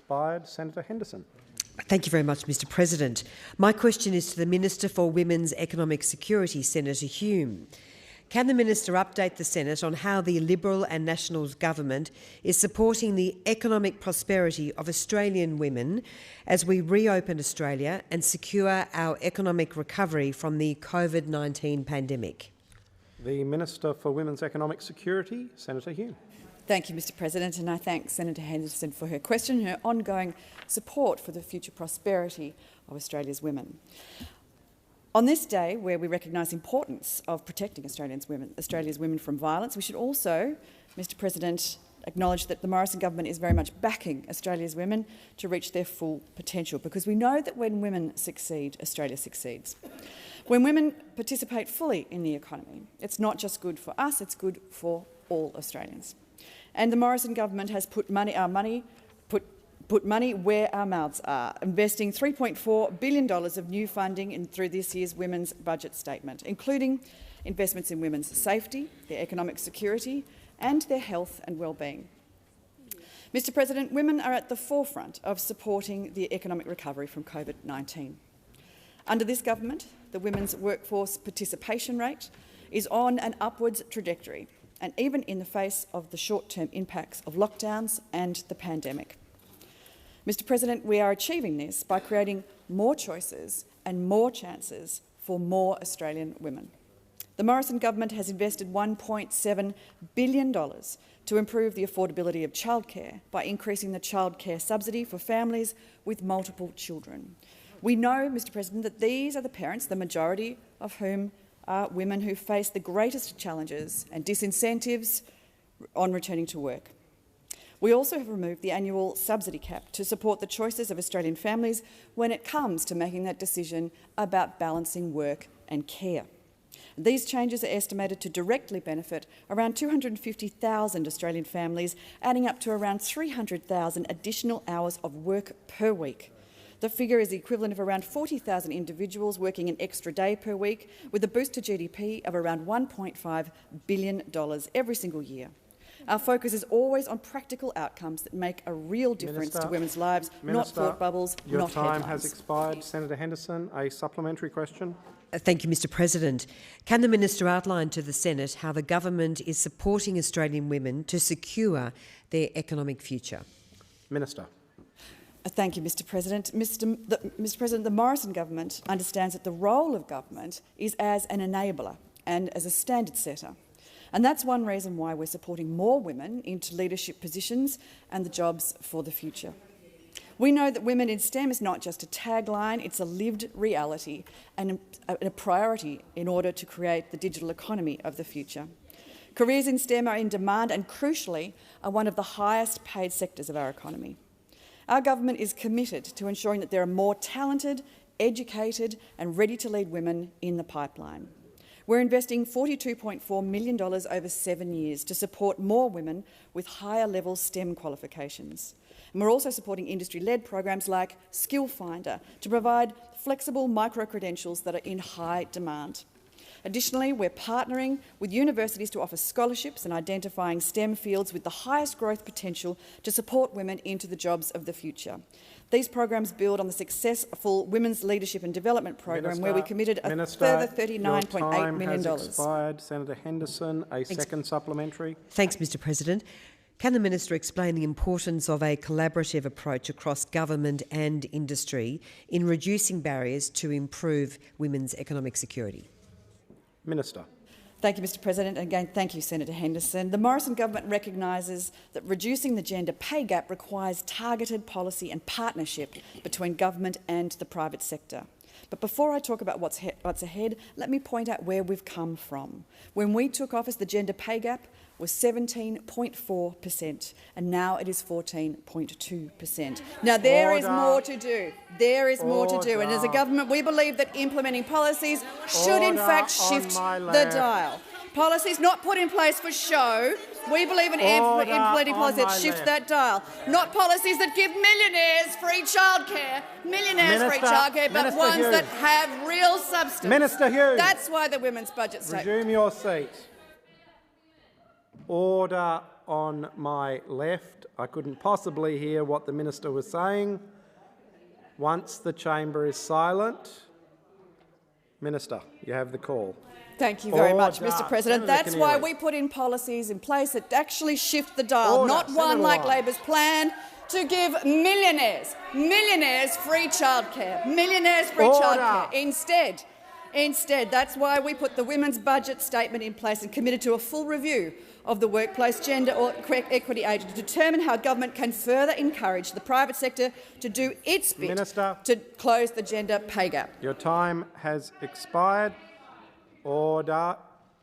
expired. Senator Henderson. Thank you very much, Mr President. My question is to the Minister for Women's Economic Security, Senator Hume. Can the Minister update the Senate on how the Liberal and National government is supporting the economic prosperity of Australian women as we reopen Australia and secure our economic recovery from the COVID-19 pandemic? The Minister for Women's Economic Security, Senator Hume. Thank you, Mr President, and I thank Senator Henderson for her question and her ongoing support for the future prosperity of Australia's women. On this day, where we recognise the importance of protecting Australia's women from violence, we should also, Mr President, acknowledge that the Morrison government is very much backing Australia's women to reach their full potential, because we know that when women succeed, Australia succeeds. When women participate fully in the economy, it's not just good for us, it's good for all Australians. And the Morrison government has put money where our mouths are, investing $3.4 billion of new funding through this year's women's budget statement, including investments in women's safety, their economic security and their health and well-being. Mr President, women are at the forefront of supporting the economic recovery from COVID-19. Under this government, the women's workforce participation rate is on an upwards trajectory, and even in the face of the short-term impacts of lockdowns and the pandemic. Mr President, we are achieving this by creating more choices and more chances for more Australian women. The Morrison government has invested $1.7 billion to improve the affordability of childcare by increasing the childcare subsidy for families with multiple children. We know, Mr President, that these are the parents, the majority of whom are women who face the greatest challenges and disincentives on returning to work. We also have removed the annual subsidy cap to support the choices of Australian families when it comes to making that decision about balancing work and care. These changes are estimated to directly benefit around 250,000 Australian families, adding up to around 300,000 additional hours of work per week. The figure is the equivalent of around 40,000 individuals working an extra day per week, with a boost to GDP of around $1.5 billion every single year. Our focus is always on practical outcomes that make a real difference to women's lives, not thought bubbles, not headlines. Your time has expired. Senator Henderson, a supplementary question. Thank you, Mr President. Can the Minister outline to the Senate how the government is supporting Australian women to secure their economic future? Minister. Thank you, Mr President. Mr President, the Morrison government understands that the role of government is as an enabler and as a standard setter. And that's one reason why we're supporting more women into leadership positions and the jobs for the future. We know that women in STEM is not just a tagline, it's a lived reality and a priority in order to create the digital economy of the future. Careers in STEM are in demand and, crucially, are one of the highest paid sectors of our economy. Our government is committed to ensuring that there are more talented, educated and ready-to-lead women in the pipeline. We're investing $42.4 million over 7 years to support more women with higher-level STEM qualifications. And we're also supporting industry-led programs like Skill Finder to provide flexible micro-credentials that are in high demand. Additionally, we're partnering with universities to offer scholarships and identifying STEM fields with the highest growth potential to support women into the jobs of the future. These programs build on the successful Women's Leadership and Development Program, where we committed a further $39.8 million. Has expired. Senator Henderson, a second supplementary. Thanks, Mr President. Can the Minister explain the importance of a collaborative approach across government and industry in reducing barriers to improve women's economic security? Minister. Thank you, Mr President. And again, thank you, Senator Henderson. The Morrison government recognises that reducing the gender pay gap requires targeted policy and partnership between government and the private sector. But before I talk about what's ahead, let me point out where we've come from. When we took office, the gender pay gap was 17.4%, and now it is 14.2%. Now, there is more to do. There is more to do. And as a government, we believe that implementing policies should in fact shift the dial. Policies not put in place for show. We believe in implementing policies that shift that dial, not policies that give millionaires free childcare, but ones that have real substance. Minister Hume. That's why the women's budget statement. Resume your seat. Order on my left. I couldn't possibly hear what the minister was saying. Once the chamber is silent, Minister, you have the call. Thank you very much, Order. Mr President. Senator That's why Keneally. we put in policies in place that actually shift the dial, Order. not one Senator like Lyon. Labor's plan to give millionaires free childcare. Millionaires free Order. childcare. Instead, that's why we put the Women's Budget Statement in place and committed to a full review of the Workplace Gender Equity Agency to determine how government can further encourage the private sector to do its bit Minister. to close the gender pay gap. Your time has expired. Order.